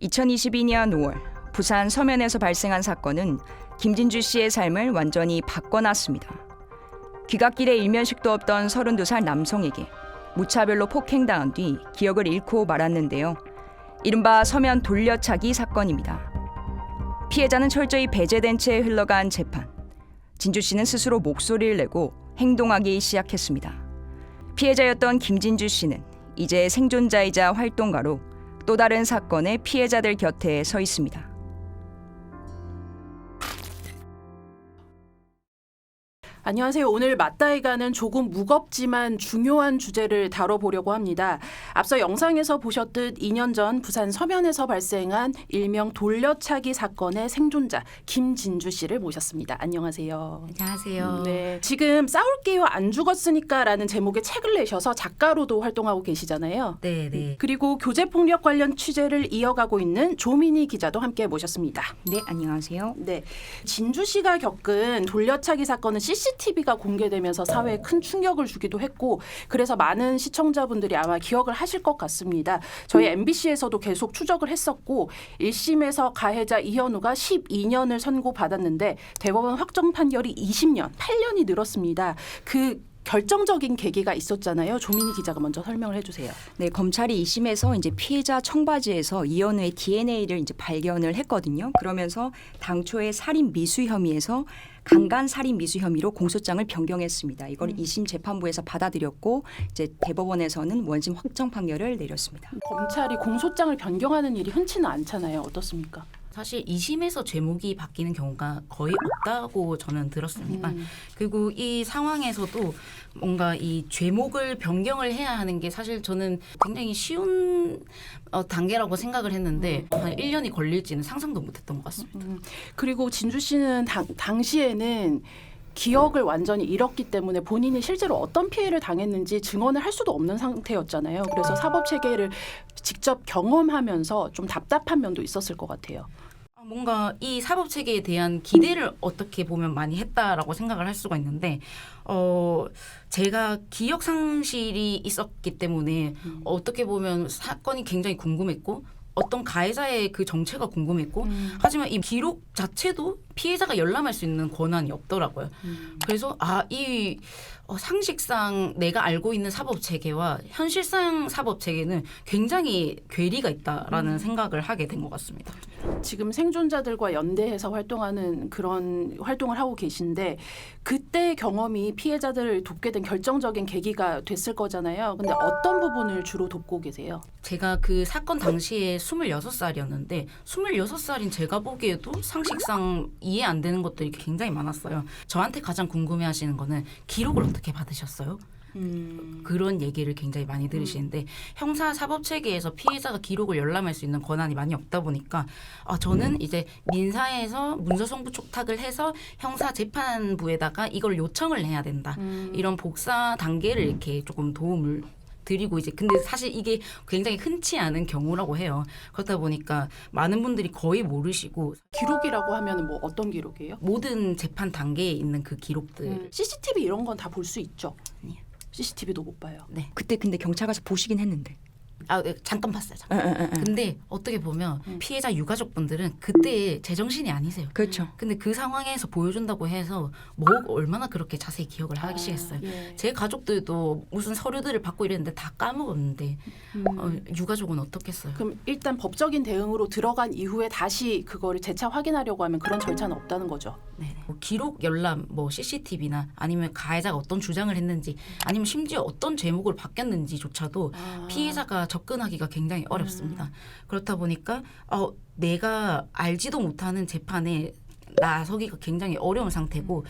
2022년 5월 부산 서면에서 발생한 사건은 김진주 씨의 삶을 완전히 바꿔놨습니다. 귀갓길에 일면식도 없던 32살 남성에게 무차별로 폭행당한 뒤 기억을 잃고 말았는데요. 이른바 서면 돌려차기 사건입니다. 피해자는 철저히 배제된 채 흘러간 재판. 진주 씨는 스스로 목소리를 내고 행동하기 시작했습니다. 피해자였던 김진주 씨는 이제 생존자이자 활동가로 또 다른 사건의 피해자들 곁에 서 있습니다. 안녕하세요. 오늘 맞다이가는 조금 무겁지만 중요한 주제를 다뤄보려고 합니다. 앞서 영상에서 보셨듯 2년 전 부산 서면에서 발생한 일명 돌려차기 사건의 생존자 김진주 씨를 모셨습니다. 안녕하세요. 안녕하세요. 네, 지금 싸울게요 안 죽었으니까라는 제목의 책을 내셔서 작가로도 활동하고 계시잖아요. 네. 그리고 교제폭력 관련 취재를 이어가고 있는 조민희 기자도 함께 모셨습니다. 네, 안녕하세요. 네, 진주 씨가 겪은 돌려차기 사건은 CCTV가 공개되면서 사회에 큰 충격을 주기도 했고 그래서 많은 시청자분들이 아마 기억을 하실 것 같습니다. 저희 MBC에서도 계속 추적을 했었고 1심에서 가해자 이현우가 12년을 선고받았는데 대법원 확정 판결이 20년, 8년이 늘었습니다. 그 결정적인 계기가 있었잖아요. 조민희 기자가 먼저 설명을 해주세요. 네, 검찰이 2심에서 이제 피해자 청바지에서 이현우의 DNA를 이제 발견을 했거든요. 그러면서 당초에 살인 미수 혐의에서 강간 살인 미수 혐의로 공소장을 변경했습니다. 이걸 2심 재판부에서 받아들였고 이제 대법원에서는 원심 확정 판결을 내렸습니다. 검찰이 공소장을 변경하는 일이 흔치는 않잖아요. 어떻습니까? 사실 2심에서 제목이 바뀌는 경우가 거의 없다고 저는 들었습니다. 그리고 이 상황에서도 뭔가 이 제목을 변경을 해야 하는 게 사실 저는 굉장히 쉬운 단계라고 생각을 했는데 한 1년이 걸릴지는 상상도 못했던 것 같습니다. 그리고 진주 씨는 당시에는 기억을 완전히 잃었기 때문에 본인이 실제로 어떤 피해를 당했는지 증언을 할 수도 없는 상태였잖아요. 그래서 사법 체계를 직접 경험하면서 좀 답답한 면도 있었을 것 같아요. 뭔가 이 사법 체계에 대한 기대를 어떻게 보면 많이 했다라고 생각을 할 수가 있는데 제가 기억 상실이 있었기 때문에 어떻게 보면 사건이 굉장히 궁금했고 어떤 가해자의 그 정체가 궁금했고 하지만 이 기록 자체도 피해자가 열람할 수 있는 권한이 없더라고요. 그래서 이 상식상 내가 알고 있는 사법 체계와 현실상 사법 체계는 굉장히 괴리가 있다라는 생각을 하게 된 것 같습니다. 지금 생존자들과 연대해서 활동하는 그런 활동을 하고 계신데 그때 경험이 피해자들을 돕게 된 결정적인 계기가 됐을 거잖아요. 근데 어떤 부분을 주로 돕고 계세요? 제가 그 사건 당시에 26살이었는데 26살인 제가 보기에도 상식상 이해 안 되는 것들이 굉장히 많았어요. 저한테 가장 궁금해하시는 거는 기록을 어떻게 받으셨어요? 그런 얘기를 굉장히 많이 들으시는데 형사 사법 체계에서 피해자가 기록을 열람할 수 있는 권한이 많이 없다 보니까 저는 이제 민사에서 문서송부 촉탁을 해서 형사 재판부에다가 이걸 요청을 해야 된다. 이런 복사 단계를 이렇게 조금 도움을 드리고 이제 근데 사실 이게 굉장히 흔치 않은 경우라고 해요. 그렇다 보니까 많은 분들이 거의 모르시고 기록이라고 하면 뭐 어떤 기록이에요? 모든 재판 단계에 있는 그 기록들 CCTV 이런 건 다 볼 수 있죠? 아니요. CCTV도 못 봐요. 네. 그때 근데 경찰 가서 보시긴 했는데. 네, 잠깐 봤어요. 근데 어떻게 보면 피해자 유가족분들은 그때 제정신이 아니세요. 그렇죠. 근데 그 상황에서 보여준다고 해서 뭐 얼마나 그렇게 자세히 기억을 하시겠어요. 예. 제 가족들도 무슨 서류들을 받고 이랬는데 다 까먹었는데 유가족은 어떻겠어요. 그럼 일단 법적인 대응으로 들어간 이후에 다시 그거를 재차 확인하려고 하면 그런 절차는 없다는 거죠. 네. 기록 열람, CCTV나 아니면 가해자가 어떤 주장을 했는지 아니면 심지어 어떤 제목을 바뀌었는지조차도 피해자가 접근하기가 굉장히 어렵습니다. 그렇다 보니까 내가 알지도 못하는 재판에 나서기가 굉장히 어려운 상태고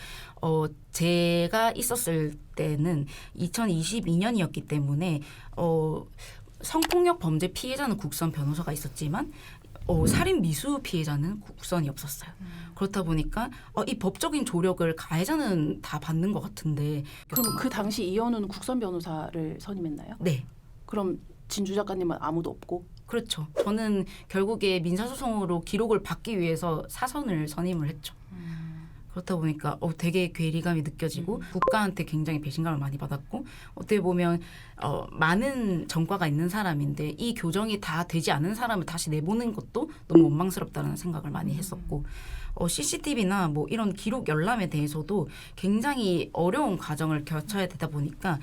제가 있었을 때는 2022년이었기 때문에 성폭력 범죄 피해자는 국선 변호사가 있었지만 살인 미수 피해자는 국선이 없었어요. 그렇다 보니까 이 법적인 조력을 가해자는 다 받는 것 같은데 그럼 그 당시 이현우는 국선 변호사를 선임했나요? 네. 그럼 진주 작가님은 아무도 없고? 그렇죠. 저는 결국에 민사소송으로 기록을 받기 위해서 사선을 선임을 했죠. 그렇다 보니까 되게 괴리감이 느껴지고 국가한테 굉장히 배신감을 많이 받았고 어떻게 보면 많은 전과가 있는 사람인데 이 교정이 다 되지 않은 사람을 다시 내보는 것도 너무 원망스럽다는 생각을 많이 했었고 CCTV나 뭐 이런 기록 열람에 대해서도 굉장히 어려운 과정을 거쳐야 되다 보니까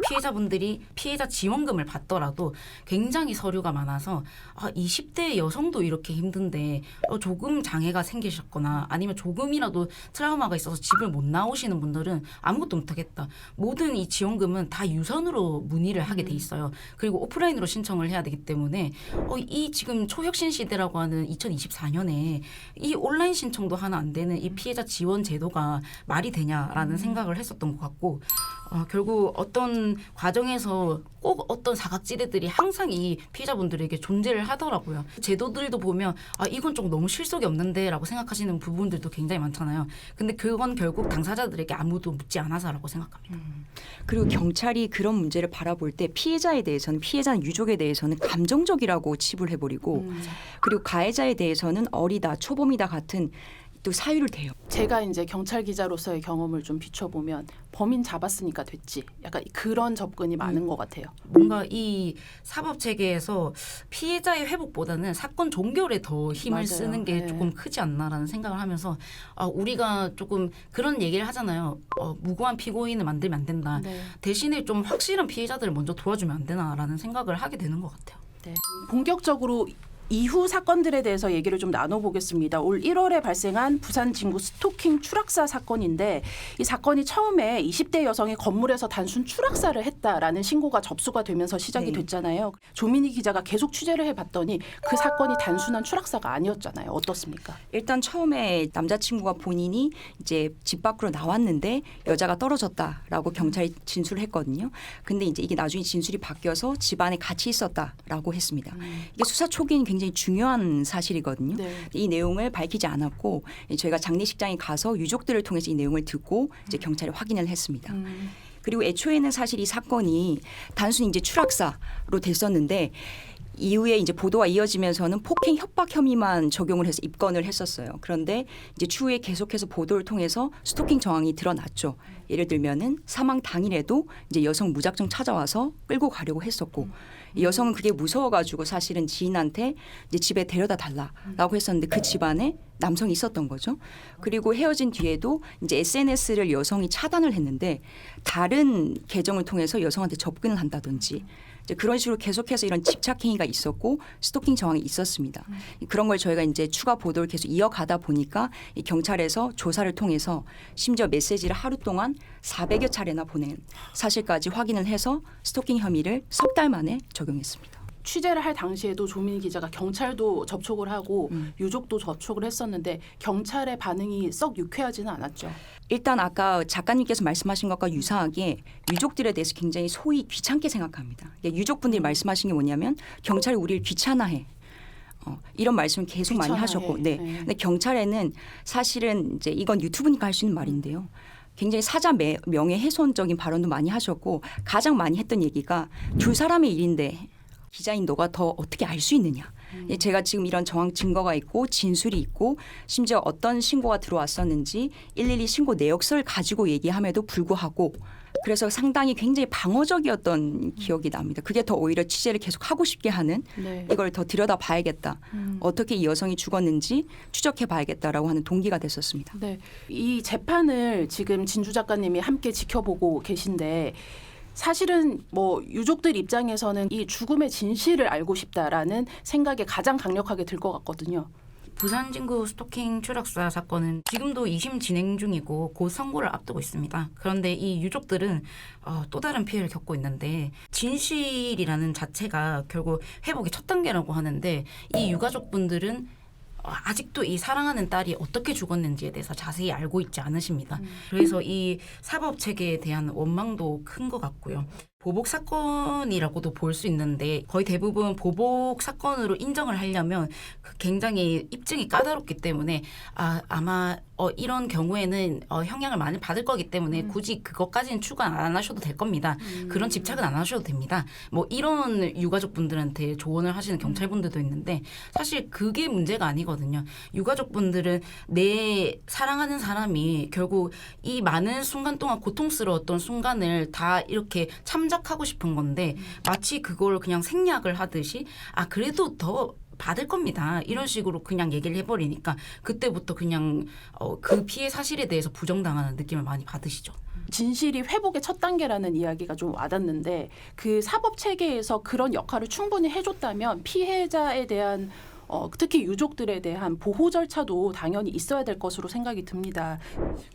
피해자분들이 피해자 지원금을 받더라도 굉장히 서류가 많아서 20대 여성도 이렇게 힘든데 조금 장애가 생기셨거나 아니면 조금이라도 트라우마가 있어서 집을 못 나오시는 분들은 아무것도 못하겠다. 모든 이 지원금은 다 유선으로 문의를 하게 돼 있어요. 그리고 오프라인으로 신청을 해야 되기 때문에 이 지금 초혁신 시대라고 하는 2024년에 이 온라인 신청도 하나 안 되는 이 피해자 지원 제도가 말이 되냐라는 생각을 했었던 것 같고 결국 어떤 과정에서 꼭 어떤 사각지대들이 항상 이 피해자분들에게 존재를 하더라고요. 제도들도 보면 이건 좀 너무 실속이 없는데 라고 생각하시는 부분들도 굉장히 많잖아요. 근데 그건 결국 당사자들에게 아무도 묻지 않아서라고 생각합니다. 그리고 경찰이 그런 문제를 바라볼 때 피해자에 대해서는 피해자 유족에 대해서는 감정적이라고 칩을 해버리고 그리고 가해자에 대해서는 어리다 초범이다 같은 또 사유를 대요. 제가 이제 경찰 기자로서의 경험을 좀 비춰보면 범인 잡았으니까 됐지. 약간 그런 접근이 많은 것 같아요. 뭔가 이 사법 체계에서 피해자의 회복보다는 사건 종결에 더 힘을 맞아요. 쓰는 게 네. 조금 크지 않나라는 생각을 하면서 우리가 조금 그런 얘기를 하잖아요. 무고한 피고인을 만들면 안 된다. 네. 대신에 좀 확실한 피해자들을 먼저 도와주면 안 되나라는 생각을 하게 되는 것 같아요. 네. 본격적으로 이후 사건들에 대해서 얘기를 좀 나눠보겠습니다. 올 1월에 발생한 부산 진구 스토킹 추락사 사건인데 이 사건이 처음에 20대 여성이 건물에서 단순 추락사를 했다라는 신고가 접수가 되면서 시작이 됐잖아요. 조민희 기자가 계속 취재를 해봤더니 그 사건이 단순한 추락사가 아니었잖아요. 어떻습니까? 일단 처음에 남자친구가 본인이 이제 집 밖으로 나왔는데 여자가 떨어졌다라고 경찰이 진술을 했거든요. 근데 이제 이게 나중에 진술이 바뀌어서 집 안에 같이 있었다라고 했습니다. 이게 수사 초기에는 굉장히 중요한 사실이거든요. 네. 이 내용을 밝히지 않았고 저희가 장례식장에 가서 유족들을 통해서 이 내용을 듣고 이제 경찰에 확인을 했습니다. 그리고 애초에는 사실 이 사건이 단순히 이제 추락사로 됐었는데 이후에 이제 보도가 이어지면서는 폭행 협박 혐의만 적용을 해서 입건을 했었어요. 그런데 이제 추후에 계속해서 보도를 통해서 스토킹 정황이 드러났죠. 예를 들면은 사망 당일에도 이제 여성 무작정 찾아와서 끌고 가려고 했었고 이 여성은 그게 무서워가지고 사실은 지인한테 이제 집에 데려다 달라라고 했었는데 그 집안에 남성이 있었던 거죠. 그리고 헤어진 뒤에도 이제 SNS를 여성이 차단을 했는데 다른 계정을 통해서 여성한테 접근을 한다든지 이제 그런 식으로 계속해서 이런 집착 행위가 있었고 스토킹 정황이 있었습니다. 그런 걸 저희가 이제 추가 보도를 계속 이어가다 보니까 이 경찰에서 조사를 통해서 심지어 메시지를 하루 동안 400여 차례나 보낸 사실까지 확인을 해서 스토킹 혐의를 석 달 만에 적용했습니다. 취재를 할 당시에도 조민희 기자가 경찰도 접촉을 하고 유족도 접촉을 했었는데 경찰의 반응이 썩 유쾌하지는 않았죠. 일단 아까 작가님께서 말씀하신 것과 유사하게 유족들에 대해서 굉장히 소위 귀찮게 생각합니다. 유족분들이 말씀하신 게 뭐냐면 경찰이 우리를 귀찮아해. 이런 말씀을 계속 많이 하셨고, 네. 근데 경찰에는 사실은 이제 이건 유튜브니까 할 수 있는 말인데요. 굉장히 사자 명예훼손적인 발언도 많이 하셨고 가장 많이 했던 얘기가 두 사람의 일인데 기자인 너가 더 어떻게 알 수 있느냐. 제가 지금 이런 정황 증거가 있고 진술이 있고 심지어 어떤 신고가 들어왔었는지 112 신고 내역서를 가지고 얘기함에도 불구하고 그래서 상당히 굉장히 방어적이었던 기억이 납니다. 그게 더 오히려 취재를 계속 하고 싶게 하는 네. 이걸 더 들여다봐야겠다. 어떻게 이 여성이 죽었는지 추적해봐야겠다라고 하는 동기가 됐었습니다. 네. 이 재판을 지금 진주 작가님이 함께 지켜보고 계신데 사실은 뭐 유족들 입장에서는 이 죽음의 진실을 알고 싶다라는 생각이 가장 강력하게 들 것 같거든요. 부산 진구 스토킹 추락사 사건은 지금도 2심 진행 중이고 곧 선고를 앞두고 있습니다. 그런데 이 유족들은 또 다른 피해를 겪고 있는데 진실이라는 자체가 결국 회복의 첫 단계라고 하는데 이 유가족분들은 아직도 이 사랑하는 딸이 어떻게 죽었는지에 대해서 자세히 알고 있지 않으십니다. 그래서 이 사법 체계에 대한 원망도 큰 것 같고요. 보복 사건이라고도 볼 수 있는데 거의 대부분 보복 사건으로 인정을 하려면 굉장히 입증이 까다롭기 때문에 아마 이런 경우에는 형량을 많이 받을 거기 때문에 굳이 그것까지는 추가 안 하셔도 될 겁니다. 그런 집착은 안 하셔도 됩니다. 뭐 이런 유가족분들한테 조언을 하시는 경찰분들도 있는데 사실 그게 문제가 아니거든요. 유가족분들은 내 사랑하는 사람이 결국 이 많은 순간 동안 고통스러웠던 순간을 다 이렇게 참작하고 싶은 건데 마치 그걸 그냥 생략을 하듯이 그래도 더 받을 겁니다. 이런 식으로 그냥 얘기를 해버리니까 그때부터 그냥 그 피해 사실에 대해서 부정당하는 느낌을 많이 받으시죠. 진실이 회복의 첫 단계라는 이야기가 좀 와닿는데 그 사법 체계에서 그런 역할을 충분히 해줬다면 피해자에 대한 특히 유족들에 대한 보호 절차도 당연히 있어야 될 것으로 생각이 듭니다.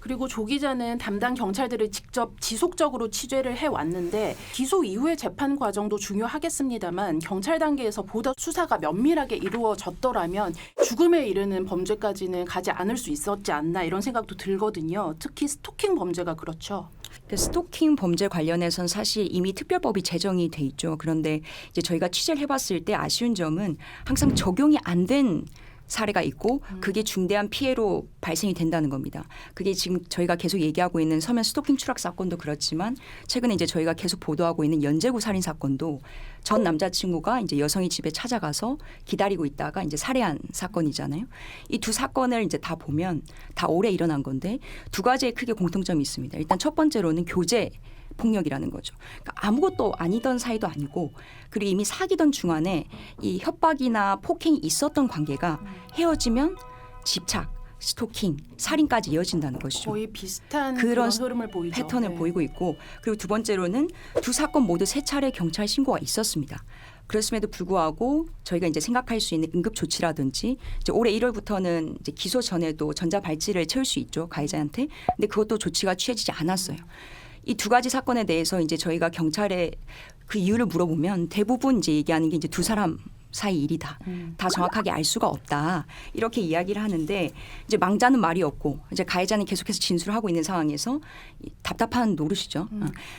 그리고 조 기자는 담당 경찰들을 직접 지속적으로 취재를 해왔는데 기소 이후의 재판 과정도 중요하겠습니다만 경찰 단계에서 보다 수사가 면밀하게 이루어졌더라면 죽음에 이르는 범죄까지는 가지 않을 수 있었지 않나 이런 생각도 들거든요. 특히 스토킹 범죄가 그렇죠. 스토킹 범죄 관련해서는 사실 이미 특별법이 제정이 돼 있죠. 그런데 이제 저희가 취재를 해봤을 때 아쉬운 점은 항상 적용이 안 된 사례가 있고 그게 중대한 피해로 발생이 된다는 겁니다. 그게 지금 저희가 계속 얘기하고 있는 서면 스토킹 추락 사건도 그렇지만 최근에 이제 저희가 계속 보도하고 있는 연제구 살인 사건도 전 남자친구가 이제 여성이 집에 찾아가서 기다리고 있다가 이제 살해한 사건이잖아요. 이 두 사건을 이제 다 보면 다 올해 일어난 건데 두 가지의 크게 공통점이 있습니다. 일단 첫 번째로는 교제 폭력이라는 거죠. 그러니까 아무것도 아니던 사이도 아니고 그리고 이미 사귀던 중간에 이 협박이나 폭행이 있었던 관계가 헤어지면 집착, 스토킹, 살인까지 이어진다는 것이죠. 거의 비슷한 그런 흐름을 보이죠. 패턴을 보이고 있고 그리고 두 번째로는 두 사건 모두 세 차례 경찰 신고가 있었습니다. 그렇음에도 불구하고 저희가 이제 생각할 수 있는 응급 조치라든지 이제 올해 1월부터는 이제 기소 전에도 전자발찌를 채울 수 있죠. 가해자한테. 근데 그것도 조치가 취해지지 않았어요. 이 두 가지 사건에 대해서 이제 저희가 경찰에 그 이유를 물어보면 대부분 이제 얘기하는 게 이제 두 사람 사이 일이다. 다 정확하게 알 수가 없다. 이렇게 이야기를 하는데 이제 망자는 말이 없고 이제 가해자는 계속해서 진술을 하고 있는 상황에서 답답한 노릇이죠.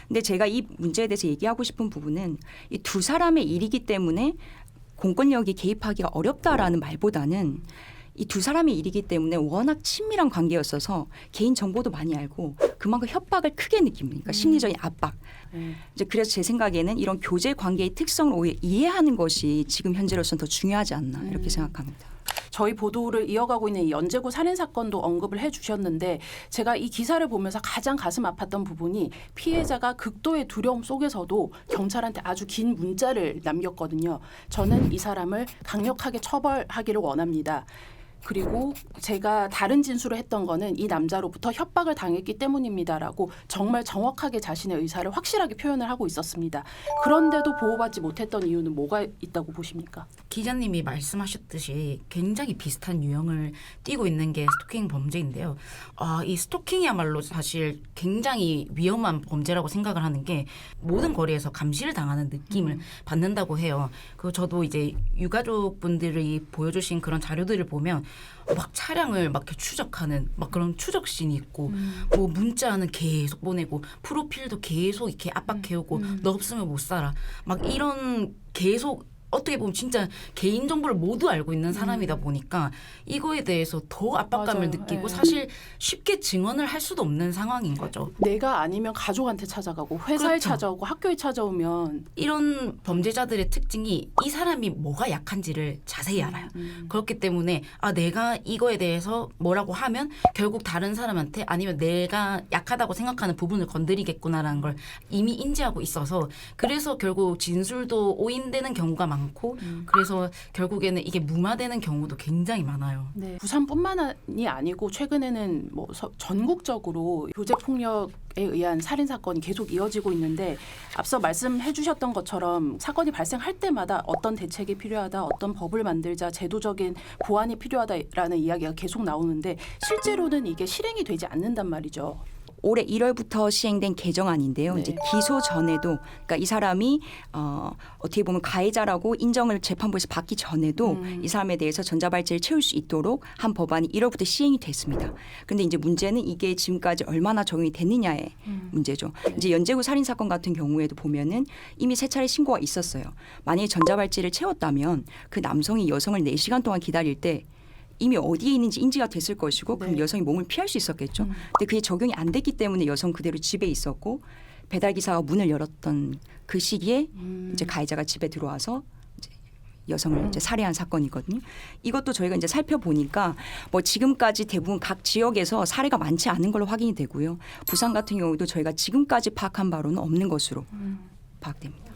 근데 제가 이 문제에 대해서 얘기하고 싶은 부분은 이 두 사람의 일이기 때문에 공권력이 개입하기가 어렵다라는 말보다는 이 두 사람의 일이기 때문에 워낙 친밀한 관계였어서 개인 정보도 많이 알고 그만큼 협박을 크게 느낍니다. 심리적인 압박. 이제 그래서 제 생각에는 이런 교제 관계의 특성을 오히려 이해하는 것이 지금 현재로서는 더 중요하지 않나 이렇게 생각합니다. 저희 보도를 이어가고 있는 이 연제구 살인 사건도 언급을 해주셨는데 제가 이 기사를 보면서 가장 가슴 아팠던 부분이 피해자가 극도의 두려움 속에서도 경찰한테 아주 긴 문자를 남겼거든요. 저는 이 사람을 강력하게 처벌하기를 원합니다. 그리고 제가 다른 진술을 했던 거는 이 남자로부터 협박을 당했기 때문입니다라고 정말 정확하게 자신의 의사를 확실하게 표현을 하고 있었습니다. 그런데도 보호받지 못했던 이유는 뭐가 있다고 보십니까? 기자님이 말씀하셨듯이 굉장히 비슷한 유형을 띠고 있는 게 스토킹 범죄인데요. 이 스토킹이야말로 사실 굉장히 위험한 범죄라고 생각을 하는 게 모든 거리에서 감시를 당하는 느낌을 받는다고 해요. 그 저도 이제 유가족분들이 보여주신 그런 자료들을 보면 막 차량을 막 이렇게 추적하는 막 그런 추적신이 있고 뭐 문자는 계속 보내고 프로필도 계속 이렇게 압박해오고 너 없으면 못 살아 막 이런 계속 어떻게 보면 진짜 개인 정보를 모두 알고 있는 사람이다 보니까 이거에 대해서 더 압박감을 맞아요. 느끼고 네. 사실 쉽게 증언을 할 수도 없는 상황인 거죠. 내가 아니면 가족한테 찾아가고 회사에 그렇죠. 찾아오고 학교에 찾아오면 이런 범죄자들의 특징이 이 사람이 뭐가 약한지를 자세히 알아요. 그렇기 때문에 내가 이거에 대해서 뭐라고 하면 결국 다른 사람한테 아니면 내가 약하다고 생각하는 부분을 건드리겠구나라는 걸 이미 인지하고 있어서 그래서 결국 진술도 오인되는 경우가 많고 그래서 결국에는 이게 무마되는 경우도 굉장히 많아요. 네. 부산뿐만이 아니고 최근에는 뭐 전국적으로 교제 폭력에 의한 살인 사건이 계속 이어지고 있는데 앞서 말씀해 주셨던 것처럼 사건이 발생할 때마다 어떤 대책이 필요하다, 어떤 법을 만들자, 제도적인 보완이 필요하다라는 이야기가 계속 나오는데 실제로는 이게 실행이 되지 않는단 말이죠. 올해 1월부터 시행된 개정안인데요. 네. 이제 기소 전에도 그러니까 이 사람이 어떻게 보면 가해자라고 인정을 재판부에서 받기 전에도 이 사람에 대해서 전자발찌를 채울 수 있도록 한 법안이 1월부터 시행이 됐습니다. 그런데 이제 문제는 이게 지금까지 얼마나 적용이 됐느냐의 문제죠. 이제 연제구 살인 사건 같은 경우에도 보면은 이미 3차례 신고가 있었어요. 만약에 전자발찌를 채웠다면 그 남성이 여성을 4시간 동안 기다릴 때 이미 어디에 있는지 인지가 됐을 것이고 그럼 네. 여성이 몸을 피할 수 있었겠죠. 근데 그게 적용이 안 됐기 때문에 여성 그대로 집에 있었고 배달 기사가 문을 열었던 그 시기에 이제 가해자가 집에 들어와서 이제 여성을 이제 살해한 사건이거든요. 이것도 저희가 이제 살펴보니까 뭐 지금까지 대부분 각 지역에서 사례가 많지 않은 걸로 확인이 되고요. 부산 같은 경우도 저희가 지금까지 파악한 바로는 없는 것으로 파악됩니다.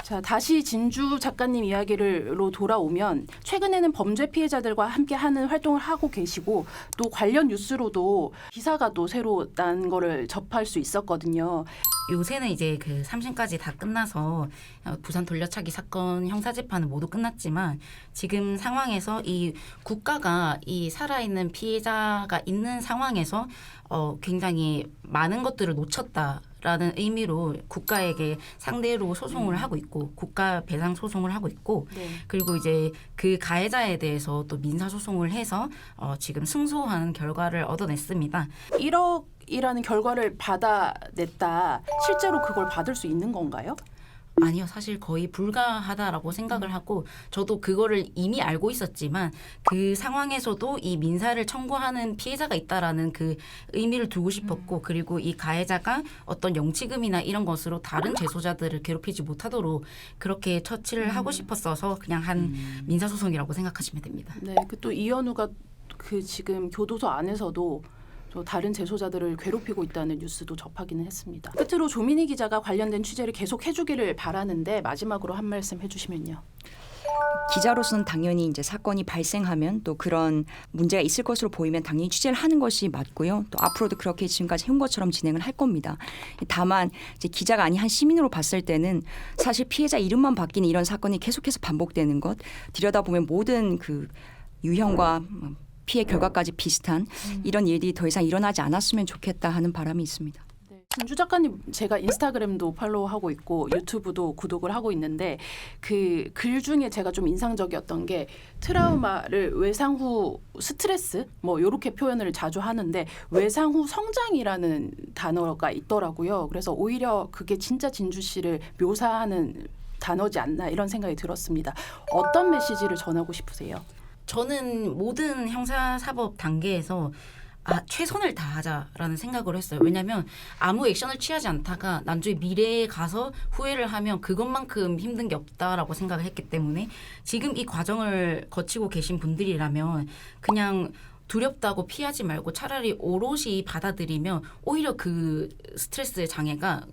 자, 다시 진주 작가님 이야기로 돌아오면 최근에는 범죄 피해자들과 함께하는 활동을 하고 계시고 또 관련 뉴스로도 기사가 또 새로 난 거를 접할 수 있었거든요. 요새는 이제 그 3심까지 다 끝나서 부산 돌려차기 사건 형사재판은 모두 끝났지만 지금 상황에서 이 국가가 이 살아있는 피해자가 있는 상황에서 굉장히 많은 것들을 놓쳤다라는 의미로 국가에게 상대로 소송을 하고 있고 국가 배상 소송을 하고 있고 네. 그리고 이제 그 가해자에 대해서 또 민사 소송을 해서 지금 승소한 결과를 얻어냈습니다. 1억이라는 결과를 받아냈다. 실제로 그걸 받을 수 있는 건가요? 아니요, 사실 거의 불가하다라고 생각을 하고 저도 그거를 이미 알고 있었지만 그 상황에서도 이 민사를 청구하는 피해자가 있다라는 그 의미를 두고 싶었고 그리고 이 가해자가 어떤 영치금이나 이런 것으로 다른 재소자들을 괴롭히지 못하도록 그렇게 처치를 하고 싶었어서 그냥 한 민사소송이라고 생각하시면 됩니다. 네, 그 또 이현우가 그 지금 교도소 안에서도 또 다른 재소자들을 괴롭히고 있다는 뉴스도 접하기는 했습니다. 끝으로 조민희 기자가 관련된 취재를 계속 해주기를 바라는데 마지막으로 한 말씀 해주시면요. 기자로서는 당연히 이제 사건이 발생하면 또 그런 문제가 있을 것으로 보이면 당연히 취재를 하는 것이 맞고요. 또 앞으로도 그렇게 지금까지 해온 것처럼 진행을 할 겁니다. 다만 이제 기자가 아닌 한 시민으로 봤을 때는 사실 피해자 이름만 바뀌는 이런 사건이 계속해서 반복되는 것 들여다보면 모든 그 유형과 피해 결과까지 비슷한 이런 일들이 더 이상 일어나지 않았으면 좋겠다 하는 바람이 있습니다. 진주 작가님 제가 인스타그램도 팔로우하고 있고 유튜브도 구독을 하고 있는데 그 글 중에 제가 좀 인상적이었던 게 트라우마를 외상 후 스트레스 뭐 이렇게 표현을 자주 하는데 외상 후 성장이라는 단어가 있더라고요. 그래서 오히려 그게 진짜 진주 씨를 묘사하는 단어지 않나 이런 생각이 들었습니다. 어떤 메시지를 전하고 싶으세요? 저는 모든 형사사법 단계에서 최선을 다하자라는 생각을 했어요. 왜냐하면 아무 액션을 취하지 않다가 난중에 미래에 가서 후회를 하면 그것만큼 힘든 게 없다라고 생각을 했기 때문에 지금 이 과정을 거치고 계신 분들이라면 그냥 두렵다고 피하지 말고 차라리 오롯이 받아들이면 오히려 그 스트레스의 장애가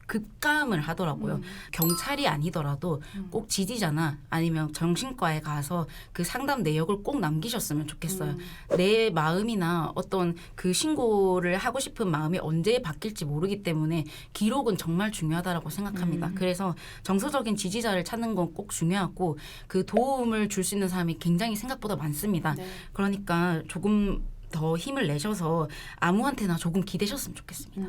급감을 하더라고요. 경찰이 아니더라도 꼭 지지자나 아니면 정신과에 가서 그 상담 내역을 꼭 남기셨으면 좋겠어요. 내 마음이나 어떤 그 신고를 하고 싶은 마음이 언제 바뀔지 모르기 때문에 기록은 정말 중요하다고 생각합니다. 그래서 정서적인 지지자를 찾는 건 꼭 중요하고 그 도움을 줄 수 있는 사람이 굉장히 생각보다 많습니다. 네. 그러니까 조금 더 힘을 내셔서 아무한테나 조금 기대셨으면 좋겠습니다.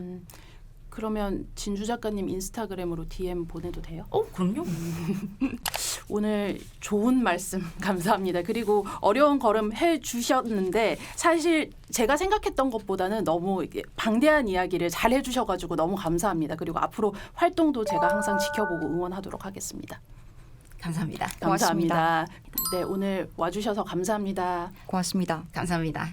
그러면 진주 작가님 인스타그램으로 DM 보내도 돼요? 그럼요. 오늘 좋은 말씀 감사합니다. 그리고 어려운 걸음 해주셨는데 사실 제가 생각했던 것보다는 너무 이게 방대한 이야기를 잘 해주셔가지고 너무 감사합니다. 그리고 앞으로 활동도 제가 항상 지켜보고 응원하도록 하겠습니다. 감사합니다. 감사합니다. 네, 오늘 와주셔서 감사합니다. 고맙습니다. 감사합니다.